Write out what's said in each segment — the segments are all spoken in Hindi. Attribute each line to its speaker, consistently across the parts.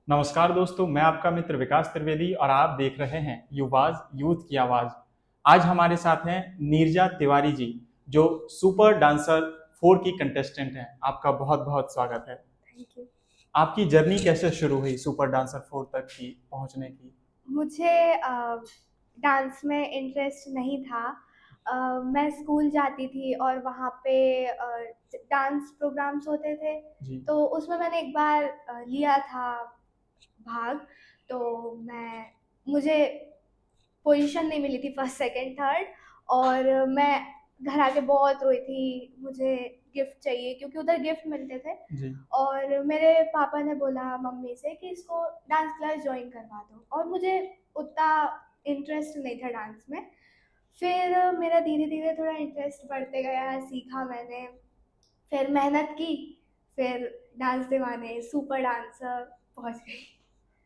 Speaker 1: नमस्कार दोस्तों, मैं आपका मित्र विकास त्रिवेदी और आप देख रहे हैं युवाज यूथ की आवाज। आज हमारे साथ हैं नीरजा तिवारी जी, जो सुपर डांसर 4 की कंटेस्टेंट हैं। आपका बहुत बहुत स्वागत है।
Speaker 2: Thank you.
Speaker 1: आपकी जर्नी कैसे शुरू हुई सुपर डांसर 4 तक की पहुंचने की?
Speaker 2: मुझे डांस में इंटरेस्ट नहीं था। मैं स्कूल जाती थी और वहाँ पे डांस प्रोग्राम्स होते थे,
Speaker 1: जी।
Speaker 2: तो उसमें मैंने एक बार लिया था भाग। तो मुझे पोजीशन नहीं मिली थी फर्स्ट सेकंड थर्ड, और मैं घर आके बहुत रोई थी। मुझे गिफ्ट चाहिए क्योंकि उधर गिफ्ट मिलते थे।
Speaker 1: जी।
Speaker 2: और मेरे पापा ने बोला मम्मी से कि इसको डांस क्लास ज्वाइन करवा दो, और मुझे उतना इंटरेस्ट नहीं था डांस में। फिर मेरा धीरे धीरे थोड़ा इंटरेस्ट बढ़ते गया, सीखा मैंने, फिर मेहनत की, फिर डांस दीवाने सुपर डांसर पहुंच गई।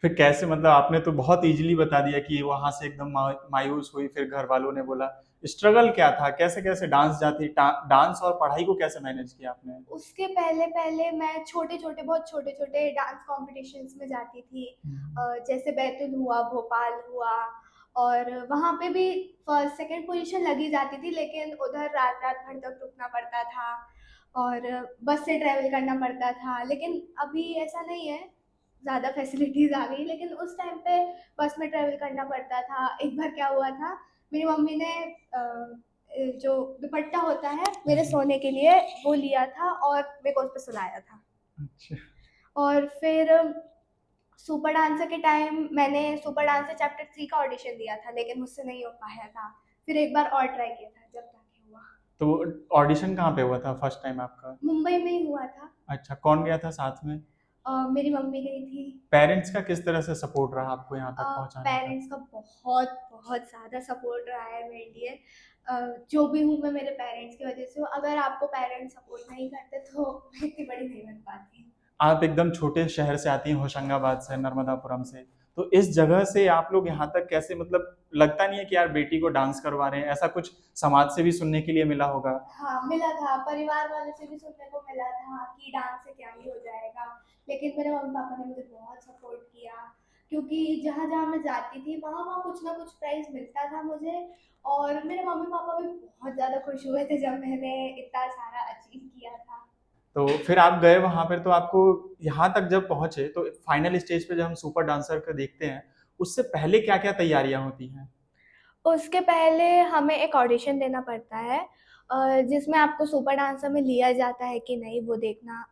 Speaker 1: फिर कैसे, मतलब आपने तो बहुत इजीली बता दिया कि वहां से एकदम मायूस हुई, फिर घर वालों ने बोला। स्ट्रगल क्या था, कैसे कैसे डांस जाती, डांस और पढ़ाई को कैसे मैनेज किया आपने?
Speaker 2: उसके पहले पहले मैं छोटे छोटे, बहुत छोटे छोटे डांस कॉम्पिटिशन्स में जाती थी। जैसे बैतूल हुआ, भोपाल हुआ, और वहाँ पे भी फर्स्ट सेकंड पोजीशन लगी जाती थी, लेकिन उधर रात रात भर तक रुकना पड़ता था और बस से ट्रैवल करना पड़ता था। लेकिन अभी ऐसा नहीं है, ज़्यादा फैसिलिटीज़ आ गई, लेकिन उस टाइम पे बस में ट्रैवल करना पड़ता था। एक बार क्या हुआ था, मेरी मम्मी ने जो दुपट्टा होता है मेरे
Speaker 1: जी।
Speaker 2: सोने के लिए, वो लिया था और मेरे को उस पे सुलाया था।
Speaker 1: अच्छा।
Speaker 2: और फिर सुपर डांसर के टाइम मैंने सुपर डांसर चैप्टर 3 का ऑडिशन दिया था, लेकिन मुझसे नहीं हो पाया था। फिर एक बार और ट्राई किया था, जब जाके हुआ।
Speaker 1: तो ऑडिशन कहाँ पे हुआ था फर्स्ट टाइम आपका?
Speaker 2: मुंबई में ही हुआ था।
Speaker 1: अच्छा, कौन गया था साथ में?
Speaker 2: मेरी मम्मी गई थी।
Speaker 1: पेरेंट्स का किस तरह से सपोर्ट रहा आपको यहाँ तक पहुँचाने का?
Speaker 2: पेरेंट्स का बहुत बहुत ज़्यादा सपोर्ट रहा है मेरे लिए। जो भी हूँ मैं मेरे पेरेंट्स की वजह से हूँ। अगर आपको पेरेंट्स सपोर्ट नहीं करते तो मैं इतनी बड़ी नहीं बन पाती।
Speaker 1: आप एकदम छोटे शहर से आती हैं, होशंगाबाद से, नर्मदापुरम से। तो इस जगह से आप लोग यहाँ तक कैसे, मतलब लगता नहीं है कि यार बेटी को डांस करवा रहे हैं? ऐसा कुछ समाज से भी सुनने के लिए मिला होगा।
Speaker 2: हाँ, मिला था, परिवार वालों से भी सुनने को मिला था कि डांस से क्या ही हो जाएगा। लेकिन मेरे मम्मी पापा ने मुझे बहुत सपोर्ट किया, क्योंकि जहाँ जहाँ मैं जाती थी वहाँ वहाँ कुछ ना कुछ प्राइज मिलता था मुझे। और मेरे मम्मी पापा भी बहुत ज़्यादा खुश हुए थे जब मैंने इतना सारा अचीव किया था।
Speaker 1: तो फिर आप गए वहां पर, तो आपको यहाँ तक जब पहुंचे तो फाइनल स्टेज पे जब हम सुपर डांसर को देखते हैं, उससे पहले क्या क्या तैयारियां होती हैं?
Speaker 2: उसके पहले हमें एक ऑडिशन देना पड़ता है, जिसमें आपको सुपर डांसर में लिया जाता है कि नहीं वो देखना।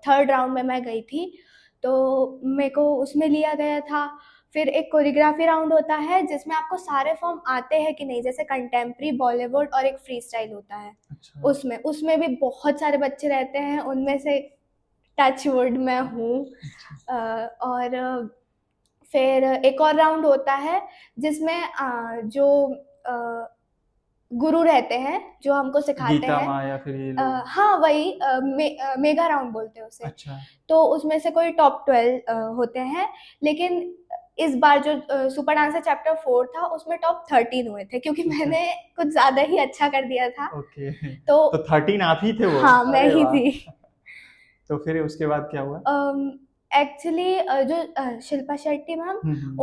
Speaker 2: थर्ड राउंड में मैं गई थी, तो मेरे को उसमें लिया गया था। फिर एक कोरियोग्राफी राउंड होता है जिसमें आपको सारे फॉर्म आते हैं कि नहीं, जैसे कंटेम्प्री, बॉलीवुड और एक फ्री स्टाइल होता है।
Speaker 1: अच्छा।
Speaker 2: उसमें उसमें भी बहुत सारे बच्चे रहते हैं, उनमें से टच वुड मैं हूँ।
Speaker 1: अच्छा।
Speaker 2: और फिर एक और राउंड होता है जिसमें जो अ, गुरु रहते हैं जो हमको सिखाते
Speaker 1: गीता
Speaker 2: हैं।
Speaker 1: माँ या फिर ये लोग?
Speaker 2: हाँ, वही मेगा राउंड बोलते हैं उसे।
Speaker 1: अच्छा।
Speaker 2: तो उसमें से कोई टॉप 12 होते हैं, लेकिन इस बार जो सुपर डांसर चैप्टर 4 था उसमें टॉप 13 हुए थे, क्योंकि
Speaker 1: अच्छा।
Speaker 2: मैंने कुछ ज़्यादा ही अच्छा कर दिया था।
Speaker 1: ओके।
Speaker 2: तो
Speaker 1: तो 13 आप ही थे वो?
Speaker 2: हाँ, मैं
Speaker 1: अरे
Speaker 2: ही
Speaker 1: वाह!
Speaker 2: थी।
Speaker 1: तो फिर उसके बाद क्या हुआ?
Speaker 2: एक्चुअली जो शिल्पा शेट्टी मैम,
Speaker 1: हुँ।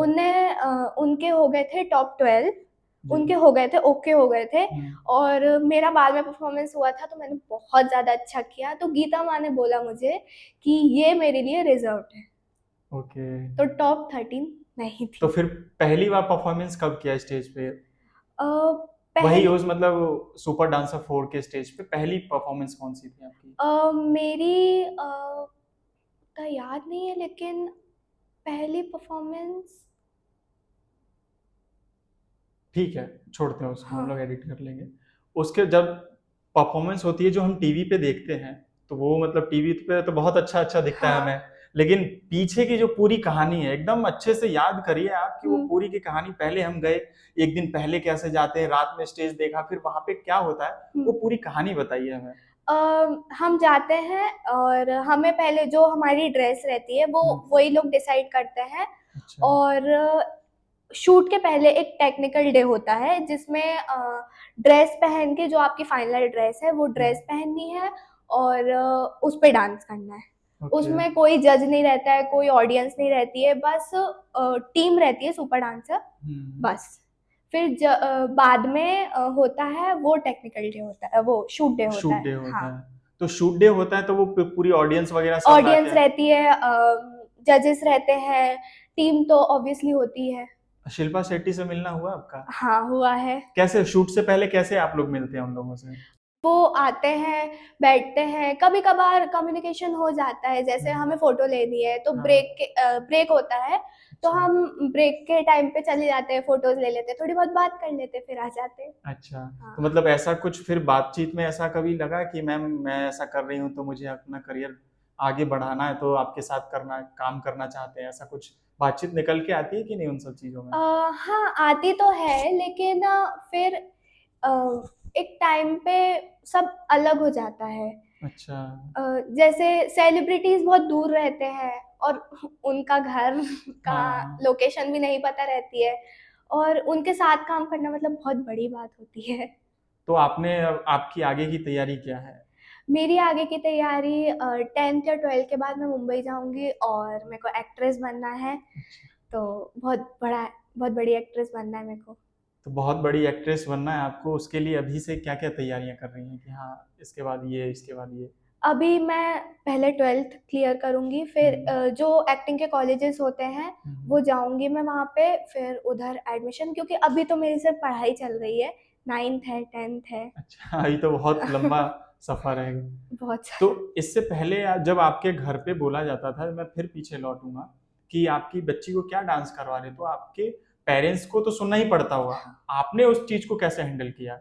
Speaker 2: उनके हो गए थे टॉप 12,
Speaker 1: जी।
Speaker 2: उनके हो गए थे, ओके हो गए थे।
Speaker 1: हुँ।
Speaker 2: और मेरा बाद में परफॉर्मेंस हुआ था, तो मैंने बहुत ज़्यादा अच्छा किया, तो गीता माँ ने बोला मुझे कि ये मेरे लिए रिजर्व्ड है।
Speaker 1: ओके।
Speaker 2: तो टॉप 13 मैं ही
Speaker 1: तो
Speaker 2: थी।
Speaker 1: फिर पहली बार परफॉर्मेंस कब किया स्टेज पे?
Speaker 2: अ,
Speaker 1: वही
Speaker 2: पहली
Speaker 1: उस, मतलब सुपर डांसर 4 के स्टेज पे पहली परफॉर्मेंस कौन-सी थी आपकी?
Speaker 2: मेरी उतना याद नहीं है, लेकिन पहली परफॉर्मेंस।
Speaker 1: ठीक है, छोड़ते हैं उसको, हम
Speaker 2: हाँ,
Speaker 1: लोग एडिट कर लेंगे। उसके जब परफॉर्मेंस होती है जो हम टीवी पे देखते हैं, तो वो मतलब टीवी पे तो बहुत अच्छा-अच्छा दिखता है
Speaker 2: हाँ।
Speaker 1: हमें, लेकिन पीछे की जो पूरी कहानी है, एकदम अच्छे से याद करिए आप कि वो
Speaker 2: हुँ।
Speaker 1: पूरी की कहानी। पहले हम गए, 1 दिन पहले कैसे जाते हैं, रात में स्टेज देखा, फिर वहाँ पे क्या होता है,
Speaker 2: हुँ।
Speaker 1: वो पूरी कहानी बताइए हमें।
Speaker 2: अ, हम जाते हैं और हमें पहले जो हमारी ड्रेस रहती है वो
Speaker 1: हुँ।
Speaker 2: वही लोग डिसाइड करते हैं।
Speaker 1: अच्छा।
Speaker 2: और शूट के पहले एक टेक्निकल डे होता है जिसमें ड्रेस पहन के, जो आपकी फाइनल ड्रेस है वो
Speaker 1: हुँ।
Speaker 2: ड्रेस पहननी है, और उस पे डांस करना है।
Speaker 1: ओके।
Speaker 2: उसमें कोई जज नहीं रहता है, कोई ऑडियंस नहीं रहती है, बस टीम रहती है सुपर डांसर, बस। फिर बाद में होता है वो टेक्निकल डे होता है, वो शूट डे होता
Speaker 1: शूट डे
Speaker 2: है।
Speaker 1: होता
Speaker 2: हाँ,
Speaker 1: है। तो शूट डे होता है तो वो पूरी ऑडियंस वगैरह सब लाते
Speaker 2: ऑडियंस
Speaker 1: हैं?
Speaker 2: रहती है, जजेस रहते हैं, टीम तो ऑब्वियसली होती है।
Speaker 1: शिल्पा शेट्टी से मिलना हुआ आपका?
Speaker 2: हाँ, हुआ है।
Speaker 1: कैसे शूट से पहले कैसे आप लोग मिलते हैं उन लोगों से?
Speaker 2: वो आते हैं, बैठते हैं, कभी कभार कम्युनिकेशन हो जाता है, जैसे हमें फोटो लेनी है तो
Speaker 1: हाँ।
Speaker 2: ब्रेक होता है, तो
Speaker 1: अच्छा।
Speaker 2: हम ब्रेक के टाइम पे चले जाते हैं, फोटोज ले लेते हैं, थोड़ी बहुत बात कर लेते हैं, फिर आ जाते हैं।
Speaker 1: अच्छा,
Speaker 2: हाँ।
Speaker 1: तो मतलब ऐसा कुछ फिर बातचीत में ऐसा कभी लगा कि मैम मैं ऐसा कर रही हूँ तो मुझे अपना करियर आगे बढ़ाना है तो आपके साथ करना काम करना चाहते हैं, ऐसा कुछ बातचीत निकल के आती है कि नहीं उन सब चीजों में?
Speaker 2: हाँ, आती तो है, लेकिन फिर एक टाइम पे सब अलग हो जाता है।
Speaker 1: अच्छा।
Speaker 2: जैसे सेलिब्रिटीज बहुत दूर रहते हैं और उनका घर का
Speaker 1: हाँ।
Speaker 2: लोकेशन भी नहीं पता रहती है, और उनके साथ काम करना मतलब बहुत बड़ी बात होती है।
Speaker 1: तो आपने आपकी आगे की तैयारी क्या है?
Speaker 2: मेरी आगे की तैयारी 10th या 12th के बाद मैं मुंबई जाऊंगी और मेरे को एक्ट्रेस बनना है,
Speaker 1: अच्छा।
Speaker 2: तो बहुत बड़ी एक्ट्रेस बनना है मेरे को।
Speaker 1: तो बहुत बड़ी एक्ट्रेस बनना है आपको, उसके लिए अभी से क्या क्या तैयारियां कर रही हैं कि हाँ इसके बाद ये इसके बाद ये?
Speaker 2: अभी मैं पहले 12th क्लियर करूंगी, फिर जो एक्टिंग के कॉलेजेस होते हैं वो जाऊंगी मैं वहाँ पे, फिर उधर एडमिशन, क्योंकि अभी तो मेरी सिर्फ पढ़ाई चल रही है, 9th है, 10th है।
Speaker 1: अच्छा, ये तो बहुत लंबा सफर है।
Speaker 2: बहुत
Speaker 1: तो
Speaker 2: सारा।
Speaker 1: इससे पहले जब आपके घर पे बोला जाता था, मैं फिर पीछे लौटूंगा, कि आपकी बच्ची को क्या डांस करवा रहे, तो आपके पेरेंट्स को तो सुनना ही पड़ता होगा, आपने उस चीज को कैसे हैंडल किया?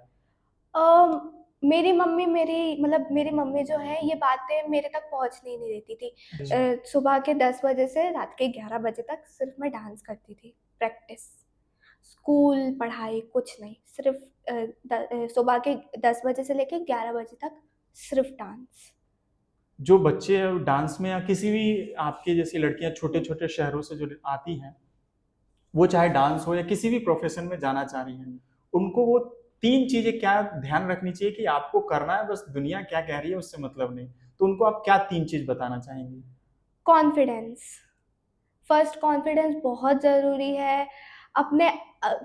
Speaker 2: मेरी मम्मी जो है ये बातें मेरे तक पहुंचने ही नहीं देती थी।
Speaker 1: अच्छा।
Speaker 2: सुबह के 10 बजे से रात के 11 बजे तक सिर्फ मैं डांस करती थी, प्रैक्टिस, स्कूल पढ़ाई कुछ नहीं, सिर्फ सुबह के 10 बजे से लेके 11 बजे तक सिर्फ डांस।
Speaker 1: जो बच्चे डांस में या किसी भी आपके जैसी लड़कियां छोटे छोटे शहरों से जो आती हैं, वो चाहे डांस हो या किसी भी प्रोफेशन में जाना चाह रही हैं, उनको वो तीन चीजें क्या ध्यान रखनी चाहिए कि आपको करना है, बस दुनिया क्या कह रही है उससे मतलब नहीं, तो उनको आप क्या तीन चीज बताना चाहेंगे?
Speaker 2: कॉन्फिडेंस, फर्स्ट कॉन्फिडेंस बहुत ज़रूरी है। अपने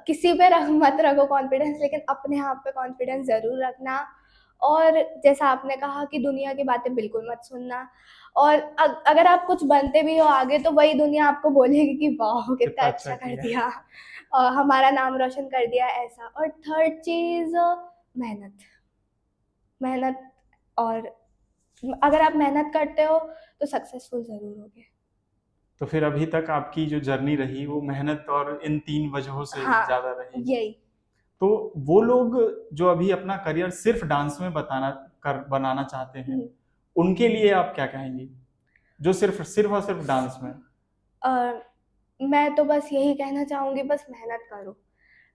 Speaker 2: किसी पे मत रखो कॉन्फिडेंस, लेकिन अपने आप पे कॉन्फिडेंस ज़रूर रखना। और जैसा आपने कहा कि दुनिया की बातें बिल्कुल मत सुनना, और अगर आप कुछ बनते भी हो आगे तो वही दुनिया आपको बोलेगी कि वाह कितना
Speaker 1: कितना अच्छा
Speaker 2: अच्छा कर
Speaker 1: किया।
Speaker 2: दिया, हमारा नाम रोशन कर दिया, ऐसा। और थर्ड चीज़, मेहनत, मेहनत। और अगर आप मेहनत करते हो तो सक्सेसफुल ज़रूर होगे।
Speaker 1: तो फिर अभी तक आपकी जो जर्नी रही वो मेहनत और इन तीन वजहों से
Speaker 2: हाँ,
Speaker 1: ज्यादा रही।
Speaker 2: यही।
Speaker 1: तो वो लोग जो अभी अपना करियर सिर्फ डांस में बनाना चाहते हैं,
Speaker 2: हम्म।
Speaker 1: उनके लिए आप क्या कहेंगी, जो सिर्फ सिर्फ और सिर्फ डांस में?
Speaker 2: मैं तो बस यही कहना चाहूंगी, बस मेहनत करो।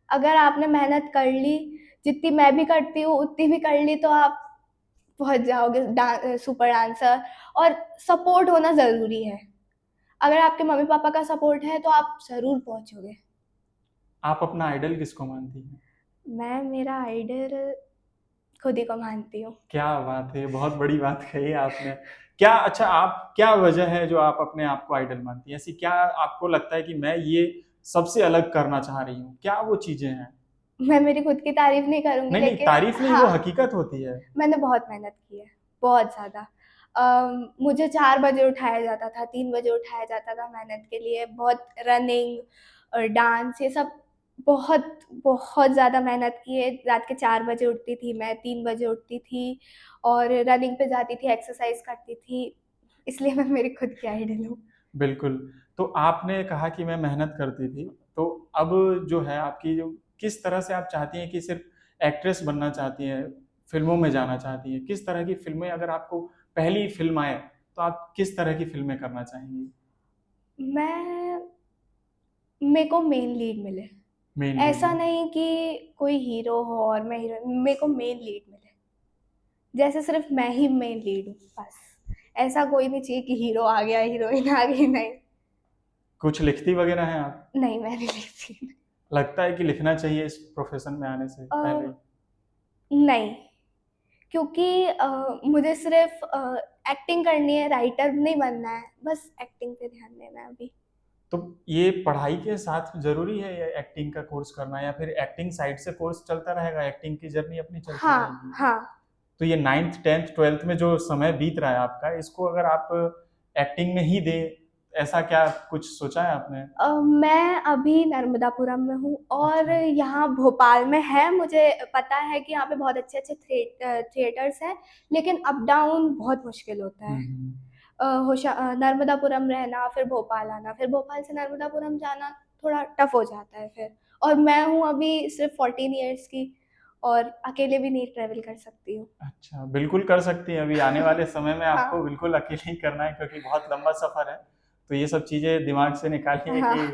Speaker 2: अगर आपने मेहनत कर ली, जितनी मैं भी करती हूँ उतनी भी कर ली, तो आप पहुंच जाओगे सुपर डांसर। और सपोर्ट होना ज़रूरी है, अगर आपके मम्मी पापा का सपोर्ट है तो आप ज़रूर पहुंचोगे।
Speaker 1: आप अपना आइडल किसको मानती हैं?
Speaker 2: मैं मेरा आइडल खुद ही को मानती हूँ।
Speaker 1: क्या बात है, बहुत बड़ी बात कही आपने। क्या अच्छा, आप क्या वजह है जो आप अपने आप को आइडल मानती हैं, ऐसी क्या आपको लगता है कि मैं ये सबसे अलग करना चाह रही हूँ, क्या वो चीजें हैं?
Speaker 2: मैं मेरी खुद की तारीफ नहीं करूंगी,
Speaker 1: नहीं नहीं,
Speaker 2: लेकिन
Speaker 1: तारीफ नहीं, वो
Speaker 2: हाँ,
Speaker 1: हकीकत होती है।
Speaker 2: मैंने बहुत मेहनत की है, बहुत ज़्यादा। मुझे 4 बजे उठाया जाता था, 3 बजे उठाया जाता था मेहनत के लिए, बहुत रनिंग और डांस ये सब, बहुत बहुत ज़्यादा मेहनत की है। रात के 4 बजे उठती थी मैं, 3 बजे उठती थी और रनिंग पे जाती थी, एक्सरसाइज करती थी, इसलिए मैं मेरी खुद की आइडल हूँ।
Speaker 1: बिल्कुल। तो आपने कहा कि मैं मेहनत करती थी, तो अब जो है आपकी जो किस तरह से आप चाहती हैं कि सिर्फ एक्ट्रेस बनना चाहती हैं, फिल्मों में जाना चाहती हैं, किस तरह की फिल्में, अगर आपको पहली फिल्म आए तो आप किस तरह की फिल्में करना चाहेंगी?
Speaker 2: मैं मेरे को मेन लीड मिले,
Speaker 1: मेन लीड
Speaker 2: ऐसा
Speaker 1: में?
Speaker 2: नहीं कि कोई हीरो हो और मैं हीरोइन, मेरे को मेन लीड मिले, जैसे सिर्फ मैं ही मेन लीड हूँ बस। ऐसा कोई नहीं चाहिए कि हीरो आ गया हीरोइन आ गई, नहीं।
Speaker 1: कुछ लिखती वगैरह हैं आप?
Speaker 2: नहीं, मैं नहीं लिखती।
Speaker 1: लगता है कि लिखना चाहिए इस प्रोफेशन में आने से पहले?
Speaker 2: नहीं, क्योंकि मुझे सिर्फ एक्टिंग करनी है, राइटर नहीं बनना है, बस एक्टिंग पे ध्यान देना है अभी।
Speaker 1: तो ये पढ़ाई के साथ जरूरी है ये एक्टिंग का कोर्स करना, या फिर एक्टिंग साइड से कोर्स चलता रहेगा, एक्टिंग की जर्नी अपनी चलती
Speaker 2: हाँ
Speaker 1: रहेगी?
Speaker 2: हाँ।
Speaker 1: तो ये 9th 10th 12th में जो समय बीत रहा है आपका, इसको अगर आप एक्टिंग में ही दे, ऐसा क्या कुछ सोचा है आपने?
Speaker 2: मैं अभी नर्मदापुरम में हूँ और
Speaker 1: अच्छा।
Speaker 2: यहाँ भोपाल में है, मुझे पता है कि यहाँ पे बहुत अच्छे अच्छे थिएटर्स हैं, लेकिन अप डाउन बहुत मुश्किल होता है।
Speaker 1: हम्म।
Speaker 2: नर्मदापुरम रहना, फिर भोपाल आना, फिर भोपाल से नर्मदापुरम जाना थोड़ा टफ हो जाता है फिर। और मैं हूँ अभी सिर्फ 14 ईयर्स की, और अकेले भी नहीं ट्रेवल कर सकती हूँ।
Speaker 1: अच्छा, बिल्कुल कर सकती हैं, अभी आने वाले समय में आपको
Speaker 2: हाँ
Speaker 1: बिल्कुल अकेले ही करना है, क्योंकि बहुत लंबा सफर है। तो ये सब चीजें दिमाग से निकालिए
Speaker 2: हाँ।
Speaker 1: कि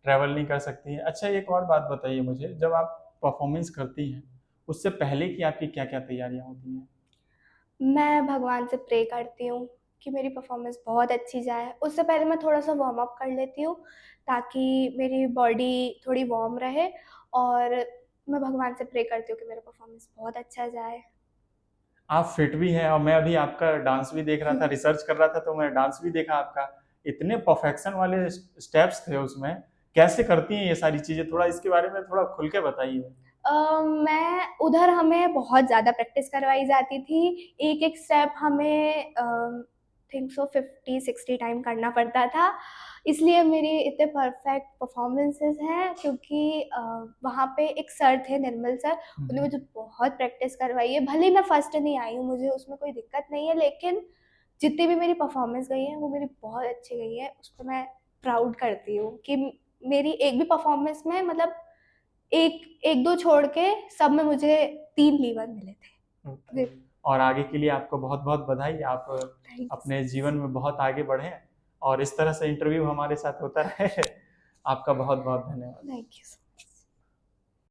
Speaker 1: ट्रैवल नहीं कर सकती हैं। अच्छा, एक और बात बताइए मुझे, जब आप परफॉर्मेंस करती हैं, उससे पहले की आपकी क्या क्या तैयारियां होती हैं?
Speaker 2: मैं भगवान से प्रे करती हूँ कि मेरी परफॉर्मेंस बहुत अच्छी जाए। उससे पहले मैं थोड़ा सा वार्म अप कर लेती हूँ ताकि मेरी बॉडी थोड़ी वार्म रहे, और मैं भगवान से प्रे करती हूँ कि मेरा परफॉर्मेंस बहुत अच्छा जाए।
Speaker 1: आप फिट भी हैं, और मैं अभी आपका डांस भी देख रहा था, रिसर्च कर रहा था, तो मैं डांस भी देखा आपका। इतने परफेक्शन वाले स्टेप्स थे उसमें, कैसे करती हैं ये सारी चीजें? थोड़ा इसके बारे में थोड़ा खुल के बताइए।
Speaker 2: मैं उधर हमें बहुत ज़्यादा प्रैक्टिस करवाई जाती थी। एक-एक स्टेप हमें थिंक सो 50-60 टाइम करना पड़ता था। इसलिए मेरे इतने परफेक्ट परफॉर्मेंसेस हैं, क्योंकि वहाँ पे एक सर थे, निर्मल सर, उन्होंने मुझे बहुत प्रैक्टिस करवाई है। भले ही मैं फर्स्ट नहीं आई हूँ, मुझे उसमें कोई दिक्कत नहीं है, लेकिन जितनी भी मेरी परफॉर्मेंस गई है वो मेरी बहुत अच्छी गई है। उस पे मैं प्राउड करती हूँ कि मेरी एक भी परफॉर्मेंस में, मतलब एक 1-2 छोड़ के सब में मुझे 3 लीवर मिले थे।
Speaker 1: ओके।
Speaker 2: वे
Speaker 1: और आगे के लिए आपको बहुत बहुत बधाई, आप
Speaker 2: थैंक यू सो
Speaker 1: अपने जीवन में बहुत आगे बढ़े, और इस तरह से इंटरव्यू हमारे साथ होता रहे। आपका बहुत बहुत धन्यवाद।
Speaker 2: Thank you so